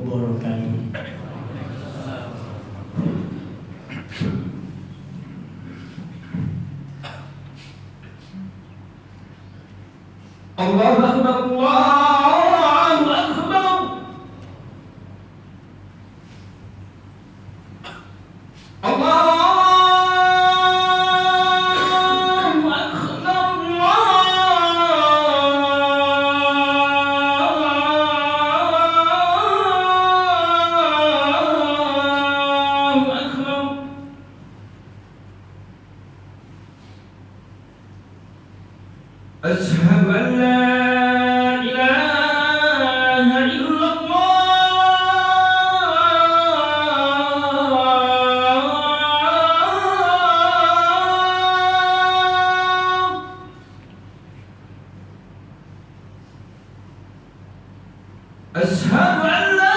wabarakatuh. Allahu Akbar, Allahu Akbar. Allahu أشهد أن لا إله إلا الله. أشهد أن لا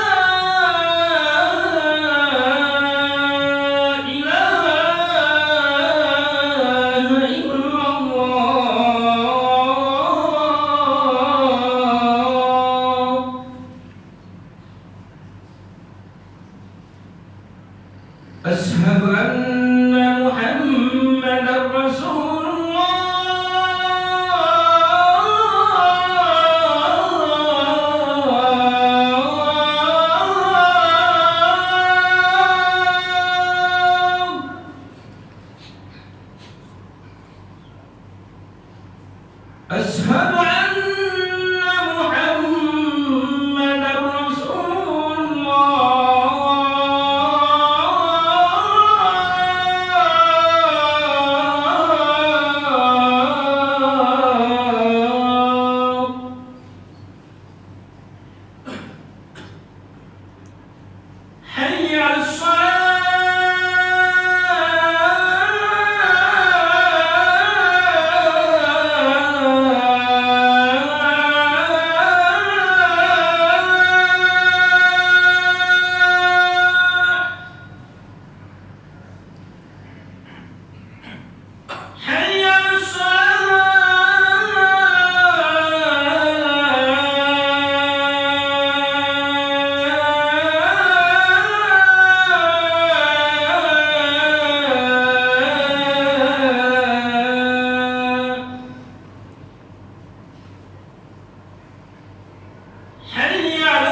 أشهد أن محمدا رسول الله. أشهد أن محمدا رسول الله. حي على حي على حي على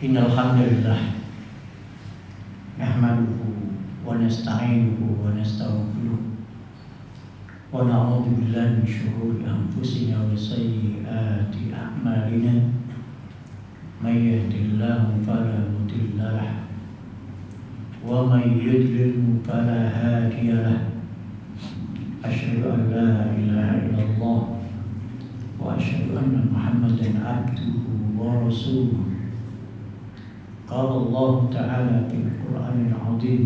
Innal hamdalillah nahmaduhu wa nasta'inuhu wa nastaghfiruh wa na'udzu billahi min shururi anfusina wa sayyiati a'malina. May yahdihillahu fala mudilla lahu wa may yudlil fala hadiya lahu. Asyhadu an la ilaha illallah wa asyhadu anna Muhammadan abduhu wa rasuluh. قال الله تعالى في القرآن العظيم: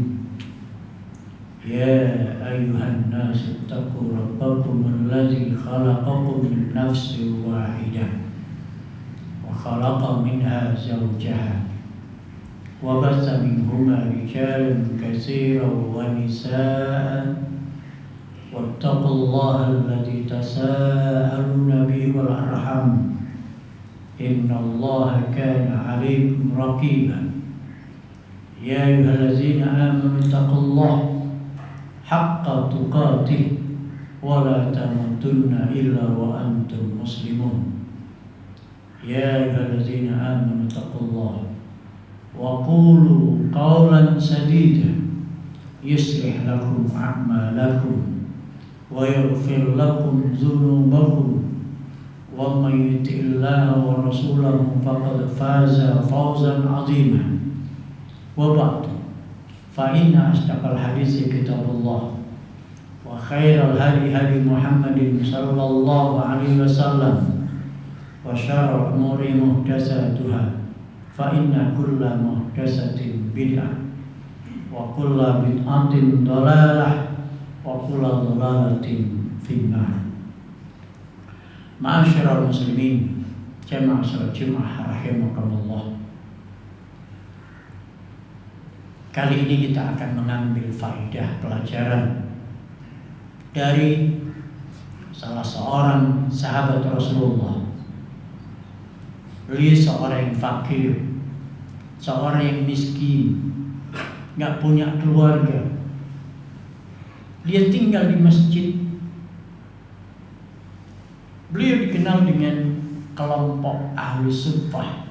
يا أيها الناس اتقوا ربكم الذي خلقكم من نفس واحدة وخلق منها زوجها وبث منهما رجالا كثيرا ونساء واتقوا الله الذي تساءلون به والأرحام Innallaha kana 'alaikum raqiban. Ya ayyuhallazina amanu taqullaha haqqa tuqatih wa la tamutunna illa wa antum muslimun. Ya ayyuhallazina amanu taqullaha wa qulu qawlan sadida yuslih lakum a'malakum wa yaghfir lakum dhunubakum wa may yuti'illaha wa rasulahu faqad faza fawzan 'azima. Wa ba'du, fa inna asdaqal hadits kitabullah wa khairal hadi hadi Muhammadin sallallahu alaihi wasallam wa syarrul umuri muhdatsatuha fa inna kulla muhdatsatin bid'ah wa kulla bid'atin dhalalah wa kulla dhalalatin finnar. Ma'asyiral muslimin, jamaah salat Jumat rahimakumullah. Kali ini kita akan mengambil faedah pelajaran dari salah seorang sahabat Rasulullah. Beliau seorang yang fakir, seorang yang miskin, gak punya keluarga. Dia tinggal di masjid. Beliau dikenal dengan kelompok ahli suffah.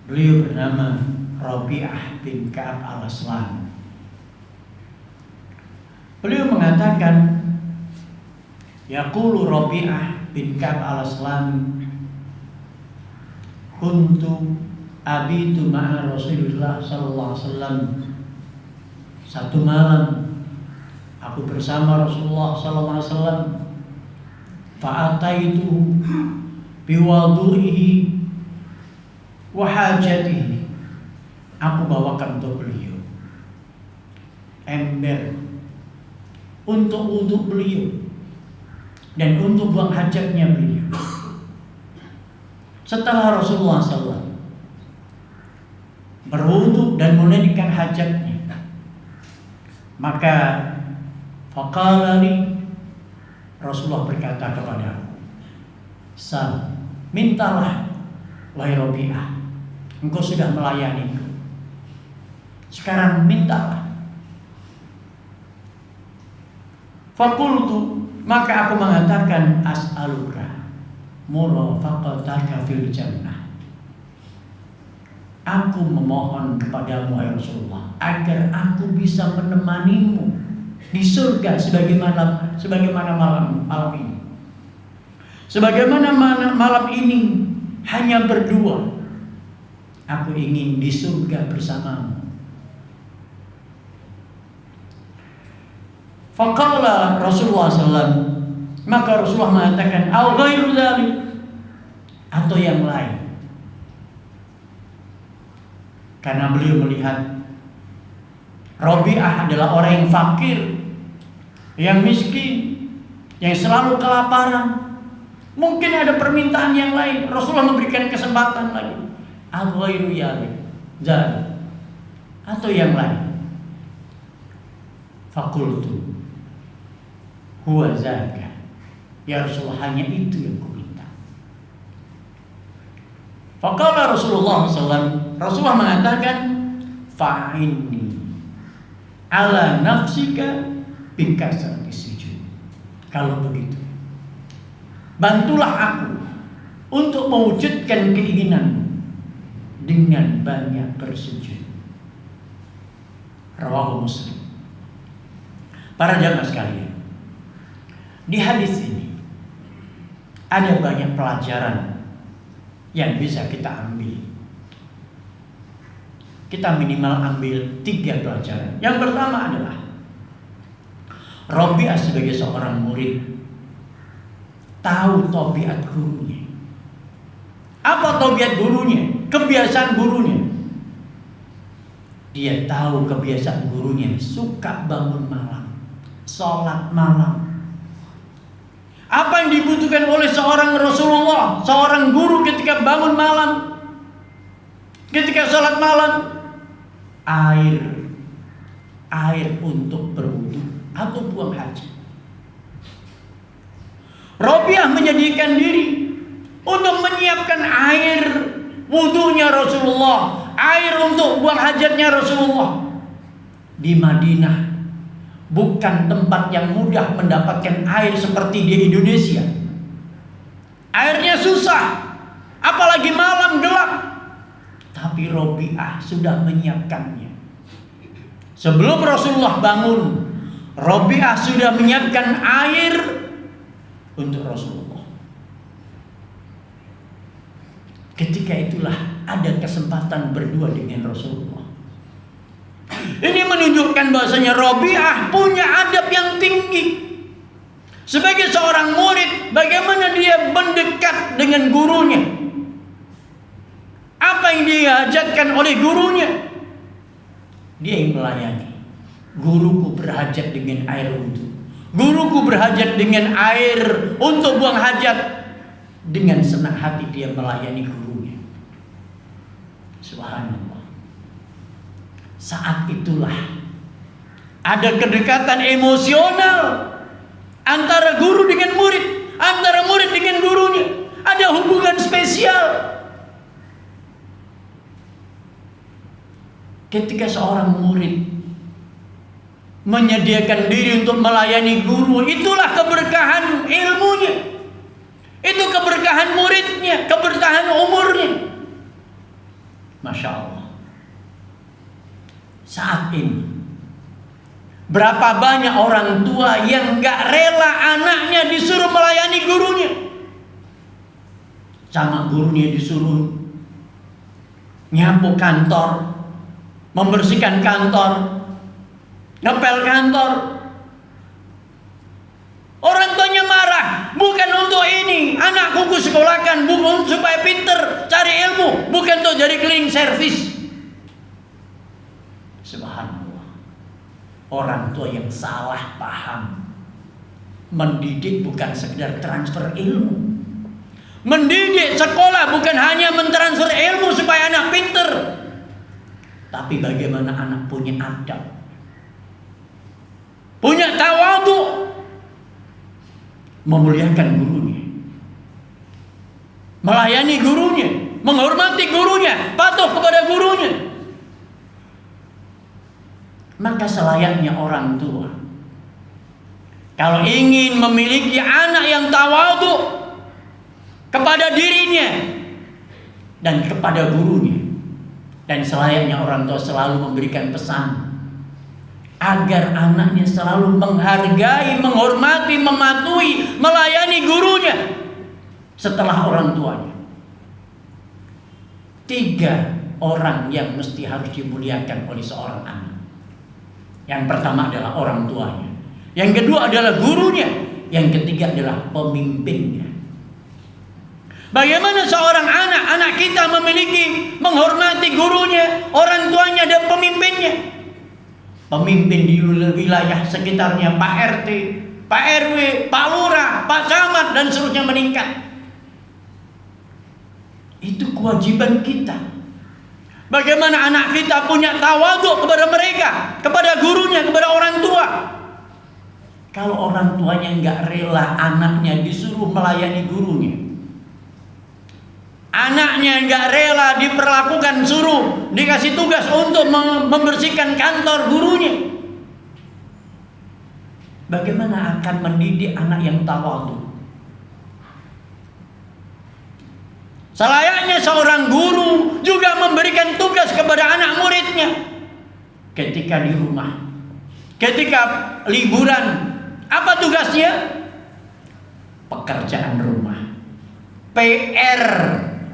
Beliau bernama Rabi'ah bin Ka'ab al-Aslami. Beliau mengatakan, yaqulu Rabi'ah bin Ka'ab al-Aslami, kuntu abitu ma'a Rasulullah sallallahu alaihi wasallam. Satu malam aku bersama Rasulullah sallallahu alaihi wasallam. Fa'ataitu biwadu'ihi wa hajatihi. Aku bawakan untuk beliau ember untuk wudhu beliau dan untuk buang hajatnya beliau. Setelah Rasulullah SAW berwudhu dan menunaikan hajatnya, maka faqala li, Rasulullah berkata kepadaku, sal, mintalah wahai Rabi'ah, engkau sudah melayaniku, sekarang mintalah. Faqultu, maka aku mengatakan, as'aluka murafaqataka fil jannah. Aku memohon kepadamu wahai Rasulullah agar aku bisa menemanimu di surga sebagaimana malam ini. Sebagaimana malam ini hanya berdua, aku ingin di surga bersamamu. Faqala Rasulullah SAW, maka Rasulullah mengatakan, au ghairu dzalik, atau yang lain. Karena beliau melihat Rabi'ah adalah orang yang fakir, yang miskin, yang selalu kelaparan. Mungkin ada permintaan yang lain. Rasulullah memberikan kesempatan lagi. Au ghairu dzalik, atau yang lain. Faqultu huwa zaka, ya Rasulullah, hanya itu yang kuminta. Faqala Rasulullah SAW, Rasulullah mengatakan, fa'inni ala nafsika bikasrati sujud. Kalau begitu, bantulah aku untuk mewujudkan keinginan dengan banyak bersujud. Rawahu Muslim. Para jamaah sekalian, di hadis ini ada banyak pelajaran yang bisa kita ambil. Kita minimal ambil 3 pelajaran. Yang pertama adalah Rabi'ah sebagai seorang murid tahu tabiat gurunya. Apa tabiat gurunya? Kebiasaan gurunya. Dia tahu kebiasaan gurunya, suka bangun malam, sholat malam. Apa yang dibutuhkan oleh seorang Rasulullah, seorang guru ketika bangun malam, ketika sholat malam? Air untuk berwudu atau buang hajat. Rabi'ah menjadikan diri untuk menyiapkan air wudunya Rasulullah, air untuk buang hajatnya Rasulullah. Di Madinah bukan tempat yang mudah mendapatkan air seperti di Indonesia. Airnya susah, apalagi malam gelap. Tapi Robi'ah sudah menyiapkannya. Sebelum Rasulullah bangun, Robi'ah sudah menyiapkan air untuk Rasulullah. Ketika itulah ada kesempatan berdua dengan Rasulullah. Ini menunjukkan bahasanya Robi'ah punya adab yang tinggi. Sebagai seorang murid, bagaimana dia mendekat dengan gurunya? Apa yang diajarkan oleh gurunya? Dia yang melayani. Guruku berhajat dengan air wudhu. Guruku berhajat dengan air untuk buang hajat. Dengan senang hati dia melayani gurunya. Subhanallah. Saat itulah ada kedekatan emosional antara guru dengan murid, antara murid dengan gurunya. Ada hubungan spesial. Ketika seorang murid menyediakan diri untuk melayani guru, itulah keberkahan ilmunya. Itu keberkahan muridnya, keberkahan umurnya. Masya Allah. Saat ini berapa banyak orang tua yang gak rela anaknya disuruh melayani gurunya. Sama gurunya disuruh nyapu kantor, membersihkan kantor, ngepel kantor. Orang tuanya marah. Bukan untuk ini, anakku kusekolahkan bukan supaya pinter, cari ilmu, bukan untuk jadi cleaning service. Subhanallah. Orang tua yang salah paham. Mendidik bukan sekedar transfer ilmu. Mendidik sekolah bukan hanya mentransfer ilmu supaya anak pinter, tapi bagaimana anak punya adab, punya tawadhu, memuliakan gurunya, melayani gurunya, menghormati gurunya, patuh kepada gurunya. Maka selayaknya orang tua kalau ingin memiliki anak yang tawadhu kepada dirinya dan kepada gurunya, dan selayaknya orang tua selalu memberikan pesan agar anaknya selalu menghargai, menghormati, mematuhi, melayani gurunya setelah orang tuanya. 3 orang yang mesti harus dimuliakan oleh seorang anak. Yang pertama adalah orang tuanya, yang kedua adalah gurunya, yang ketiga adalah pemimpinnya. Bagaimana seorang anak kita memiliki, menghormati gurunya, orang tuanya dan pemimpinnya. Pemimpin di wilayah sekitarnya, Pak RT, Pak RW, Pak Lurah, Pak Camat dan seterusnya meningkat. Itu kewajiban kita. Bagaimana anak kita punya tawadhu kepada mereka, kepada gurunya, kepada orang tua. Kalau orang tuanya nggak rela anaknya disuruh melayani gurunya, anaknya nggak rela diperlakukan, suruh dikasih tugas untuk membersihkan kantor gurunya, bagaimana akan mendidik anak yang tawadhu? Selayaknya seorang guru juga memberikan tugas kepada anak muridnya ketika di rumah, ketika liburan. Apa tugasnya? Pekerjaan rumah, PR.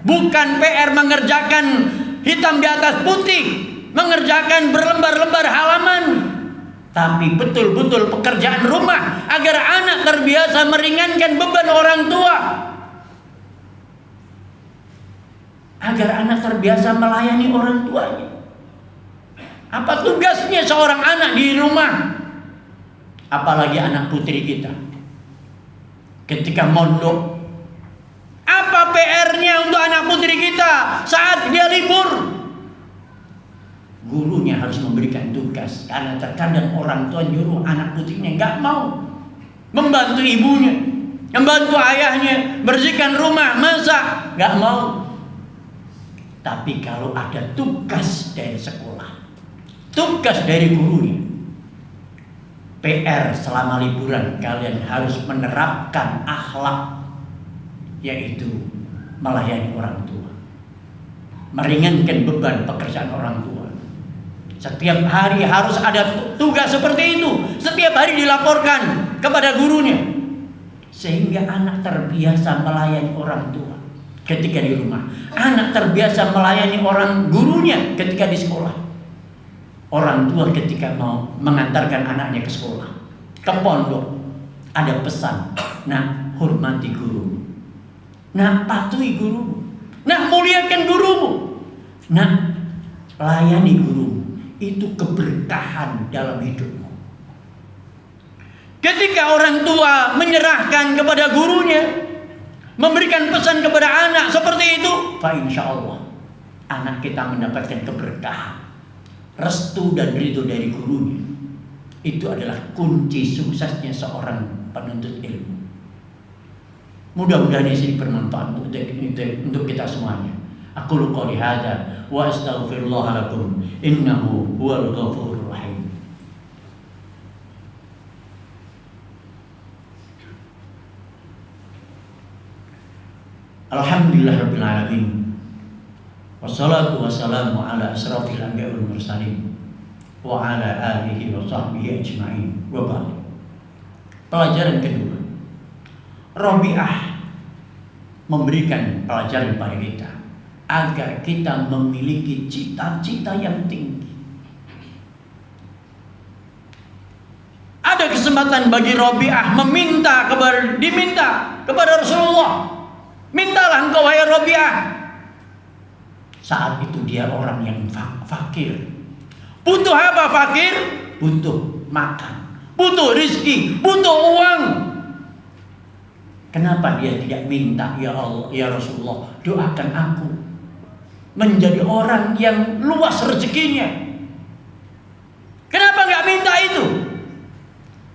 Bukan PR mengerjakan hitam di atas putih, mengerjakan berlembar-lembar halaman, tapi betul-betul pekerjaan rumah agar anak terbiasa meringankan beban orang tua, agar anak terbiasa melayani orang tuanya. Apa tugasnya seorang anak di rumah? Apalagi anak putri kita ketika mondok. Apa PR-nya untuk anak putri kita saat dia libur? Gurunya harus memberikan tugas, karena terkadang orang tua nyuruh anak putrinya nggak mau membantu ibunya, membantu ayahnya bersihkan rumah, masak, nggak mau. Tapi kalau ada tugas dari sekolah, tugas dari gurunya, PR selama liburan kalian harus menerapkan akhlak, yaitu melayani orang tua, meringankan beban pekerjaan orang tua. Setiap hari harus ada tugas seperti itu. Setiap hari dilaporkan kepada gurunya, sehingga anak terbiasa melayani orang tua ketika di rumah. Anak terbiasa melayani orang gurunya ketika di sekolah. Orang tua ketika mau mengantarkan anaknya ke sekolah, ke pondok, ada pesan. Nah, hormati guru. Nah, patuhi guru. Nah, muliakan gurumu. Nah, layani guru. Itu keberkahan dalam hidupmu. Ketika orang tua menyerahkan kepada gurunya, memberikan pesan kepada anak seperti itu, fa insya Allah anak kita mendapatkan keberkahan, restu dan ridho dari gurunya. Itu adalah kunci suksesnya seorang penuntut ilmu. Mudah-mudahan ini bermanfaat untuk kita semuanya. Aku qouli hadza wa astaghfirullah lakum innahu huwal ghafurur rahim. Alhamdulillahirabbil alamin. Wassalatu wassalamu ala asrofil anbiya'i wal mursalin wa ala alihi wa sahbihi ajma'in wa ba'd. Pelajaran kedua, Rabi'ah memberikan pelajaran pada kita agar kita memiliki cita-cita yang tinggi. Ada kesempatan bagi Rabi'ah diminta kepada Rasulullah, mintalah engkau wahai Rabi'ah. Saat itu dia orang yang fakir. Butuh apa fakir? Butuh makan, butuh rizki, butuh uang. Kenapa dia tidak minta, ya Allah, ya Rasulullah, doakan aku menjadi orang yang luas rezekinya? Kenapa nggak minta itu?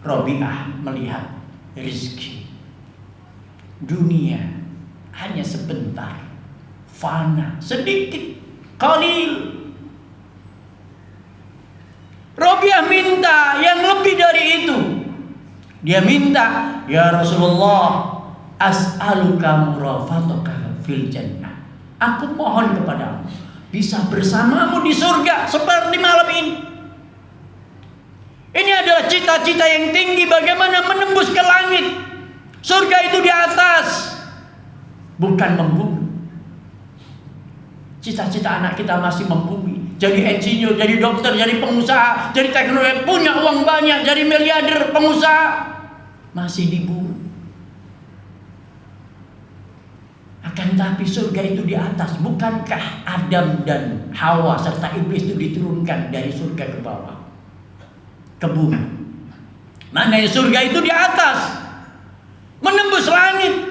Rabi'ah melihat rezeki dunia hanya sebentar, fana, sedikit, qalil. Rabi'ah minta yang lebih dari itu. Dia minta, ya Rasulullah, as'aluka murafataka fil jannah. Aku mohon kepadamu bisa bersamamu di surga seperti malam ini. Ini adalah cita-cita yang tinggi, bagaimana menembus ke langit. Surga itu di atas, bukan membumi. Cita-cita anak kita masih membumi. Jadi insinyur, jadi dokter, jadi pengusaha, jadi teknologi, punya uang banyak, jadi miliarder, pengusaha. Masih di bumi. Akan tapi surga itu di atas. Bukankah Adam dan Hawa serta iblis itu diturunkan dari surga ke bawah, ke bumi? Mana surga itu di atas, menembus langit.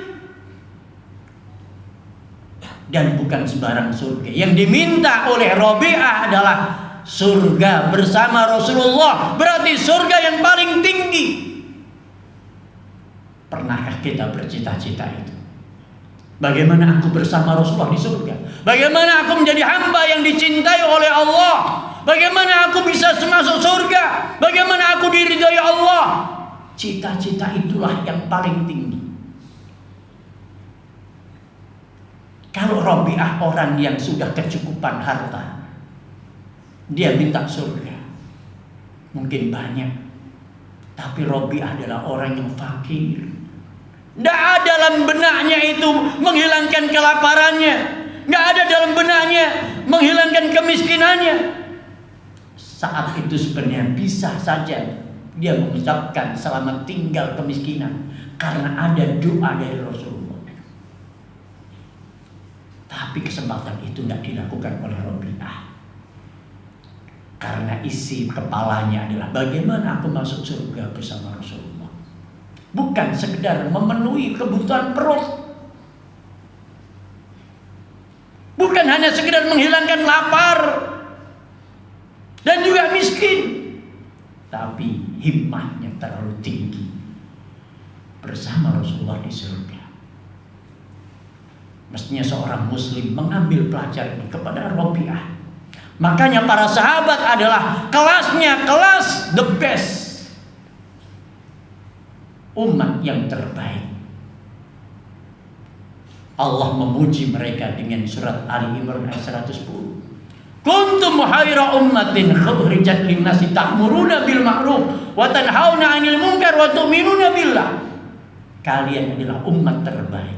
Dan bukan sembarang surga. Yang diminta oleh Rabi'ah adalah surga bersama Rasulullah. Berarti surga yang paling tinggi. Pernahkah kita bercita-cita itu? Bagaimana aku bersama Rasulullah di surga? Bagaimana aku menjadi hamba yang dicintai oleh Allah? Bagaimana aku bisa masuk surga? Bagaimana aku diridhai Allah? Cita-cita itulah yang paling tinggi. Kalau Rabi'ah orang yang sudah kecukupan harta, dia minta surga, mungkin banyak. Tapi Rabi'ah adalah orang yang fakir. Tidak ada dalam benaknya itu menghilangkan kelaparannya. Tidak ada dalam benaknya menghilangkan kemiskinannya. Saat itu sebenarnya bisa saja dia mengucapkan selamat tinggal kemiskinan, karena ada doa dari Rasulullah. Tapi kesempatan itu tidak dilakukan oleh Rabi'ah, karena isi kepalanya adalah bagaimana aku masuk surga bersama Rasulullah. Bukan sekedar memenuhi kebutuhan perut, bukan hanya sekedar menghilangkan lapar dan juga miskin, tapi himmahnya terlalu tinggi. bersama Rasulullah di surga. Mestinya seorang muslim mengambil pelajaran kepada Rabi'ah. Makanya para sahabat adalah kelasnya kelas the best, umat yang terbaik. Allah memuji mereka dengan surat Ali Imran ayat 110. Kuntum khaira ummatin ukhrijat lin-nasi ta'muruna bil ma'ruf wa tanhauna 'anil munkar wa tu'minuna billah. Kalian adalah umat terbaik.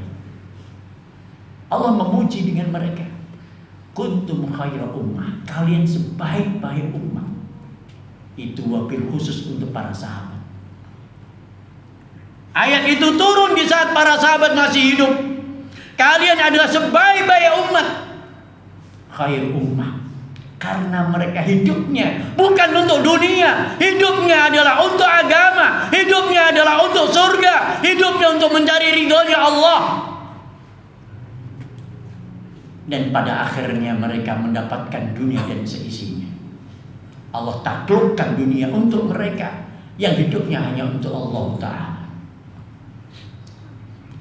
Allah memuji dengan mereka. Kuntum khaira ummah. Kalian sebaik-baik umat. Itu wabil khusus untuk para sahabat. Ayat itu turun di saat para sahabat masih hidup. Kalian adalah sebaik-baik umat. Khair ummah. Karena mereka hidupnya bukan untuk dunia. Hidupnya adalah untuk agama. Hidupnya adalah untuk surga. Hidupnya untuk mencari ridhonya Allah. Dan pada akhirnya mereka mendapatkan dunia dan seisinya. Allah taklukkan dunia untuk mereka yang hidupnya hanya untuk Allah Ta'ala.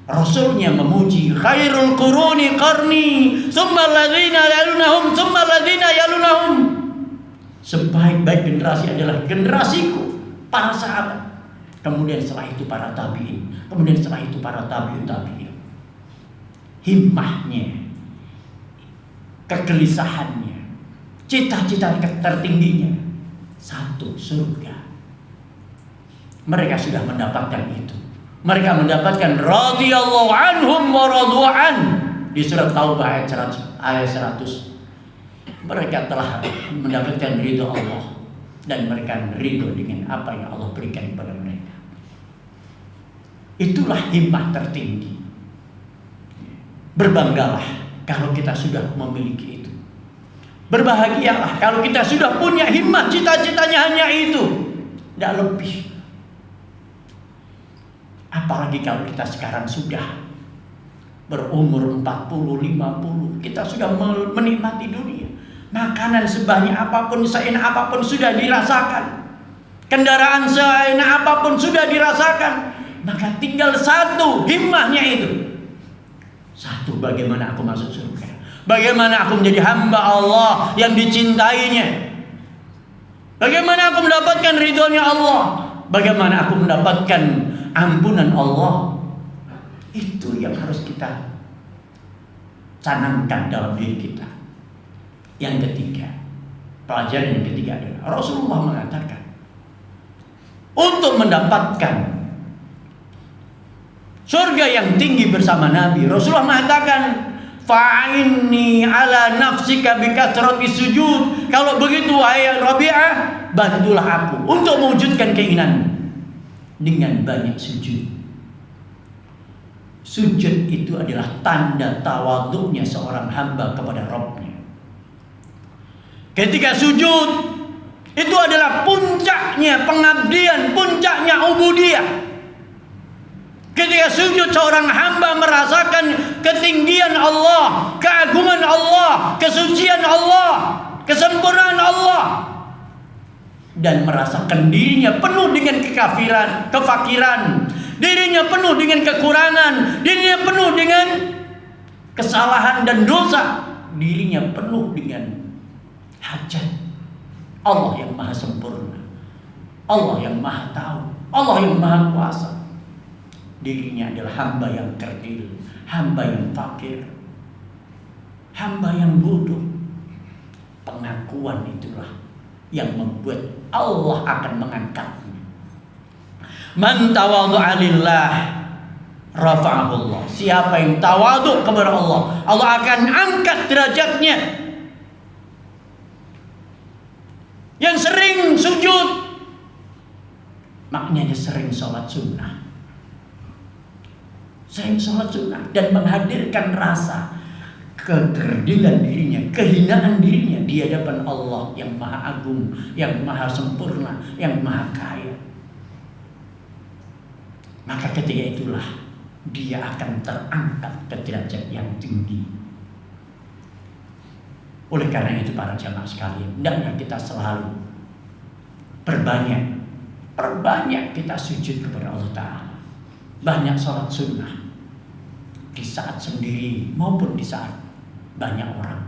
Rasulnya memuji khairul quruni qarni summa alladzina yalunahum summa alladzina yalunahum. Sebaik-baik generasi adalah generasiku, para sahabat. Kemudian setelah itu para tabi'in, kemudian setelah itu para tabi'ut tabi'in. Himmahnya, kegelisahannya, cita-cita tertingginya satu, surga. Mereka sudah mendapatkan itu. Mereka mendapatkan radhiyallahu anhum wa radu'an di surat Taubah ayat 100. Mereka telah mendapatkan ridho Allah dan mereka ridho dengan apa yang Allah berikan kepada mereka. Itulah himmah tertinggi. Berbanggalah kalau kita sudah memiliki itu. Berbahagialah kalau kita sudah punya himmah, cita-citanya hanya itu, tidak lebih. Apalagi kalau kita sekarang sudah berumur 40, 50, kita sudah menikmati dunia. Makanan sebanyak apapun, seenak apapun sudah dirasakan. Kendaraan seenak apapun sudah dirasakan. Maka tinggal satu, himmahnya itu. Satu, bagaimana aku masuk surga. Bagaimana aku menjadi hamba Allah yang dicintainya. Bagaimana aku mendapatkan ridhonya Allah. Bagaimana aku mendapatkan ampunan Allah. Itu yang harus kita canangkan dalam diri kita. Yang ketiga, pelajaran yang ketiga adalah Rasulullah mengatakan, untuk mendapatkan surga yang tinggi bersama Nabi, Rasulullah mengatakan, fa'inni ala nafsika bikathrati sujud. Kalau begitu wahai Rabi'ah, bantulah aku untuk mewujudkan keinginanmu dengan banyak sujud. Sujud itu adalah tanda tawaduknya seorang hamba kepada Rabbnya. Ketika sujud, itu adalah puncaknya pengabdian, puncaknya ubudiyah. Ketika sujud, seorang hamba merasakan ketinggian Allah, keagungan Allah, kesucian Allah, kesempurnaan Allah, dan merasakan dirinya penuh dengan kekafiran, kefakiran, dirinya penuh dengan kekurangan, dirinya penuh dengan kesalahan dan dosa, dirinya penuh dengan hajat. Allah yang maha sempurna, Allah yang maha tahu, Allah yang maha kuasa. Dirinya adalah hamba yang kerdil, hamba yang fakir, hamba yang bodoh. Pengakuan itulah yang membuat Allah akan mengangkatnya. Man tawadhu'a lillah rafa'ahu Allah. Siapa yang tawadhu kepada Allah, Allah akan angkat derajatnya. Yang sering sujud, maknanya sering sholat sunnah, sering sholat sunnah dan menghadirkan rasa kekerdilan dirinya, kehinaan dirinya di hadapan Allah yang maha agung, yang maha sempurna, yang maha kaya. Maka ketika itulah dia akan terangkat ke derajat yang tinggi. Oleh karena itu para jamaah sekalian, hendaknya kita selalu perbanyak kita sujud kepada Allah Ta'ala. banyak sholat sunnah di saat sendiri maupun di saat banyak orang,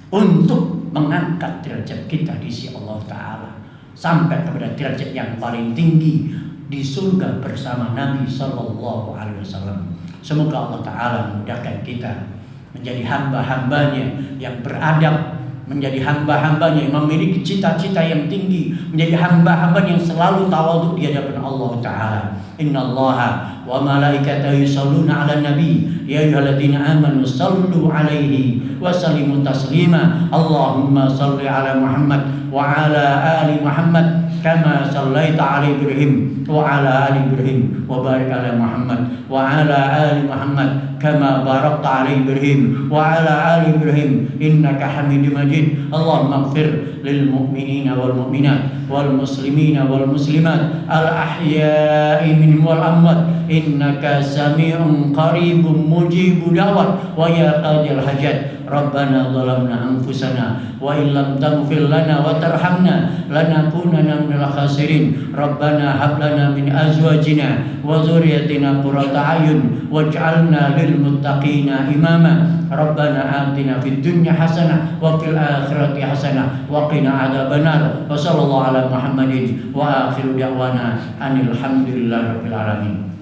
untuk mengangkat derajat kita di sisi Allah Ta'ala sampai kepada derajat yang paling tinggi di surga bersama Nabi Sallallahu Alaihi Wasallam. Semoga Allah Ta'ala memudahkan kita menjadi hamba-hambanya yang beradab, menjadi hamba-hambanya yang memiliki cita-cita yang tinggi, menjadi hamba-hambanya yang selalu tawadhu di hadapan Allah Ta'ala. Innallaha wa malaikatahu yusholluna 'alan nabi ya ayyuhalladzina amanu shallu 'alaihi wa sallimu taslima. Allahumma shalli 'ala Muhammad wa 'ala ali Muhammad kama shallaita 'ala Ibrahim wa 'ala ali Ibrahim wa barik 'ala Muhammad wa 'ala ali Muhammad kama barakta 'ala Ibrahim wa 'ala ali Ibrahim innaka Hamidum Majid. Allahumma ighfir lil mu'minina wal mu'minat wal muslimina wal muslimat al ahya'i minhum wal amwat innaka sami'un qaribun mujibud da'wat wa ya qadil hajat. Rabbana zalamna anfusana wa illam taghfir lana wa tarhamna lanakunanna minal khasirin. Rabbana hab lana min azwajina wa dhurriyyatina qurrata a'yun waj'alna lil muttaqina imama. Rabbana atina fid dunya hasanah wa fil akhirati hasanah wa qina adzabannar. Wa sallallahu ala Muhammadin wa akhiru da'wana anil hamdulillahi rabbil alamin.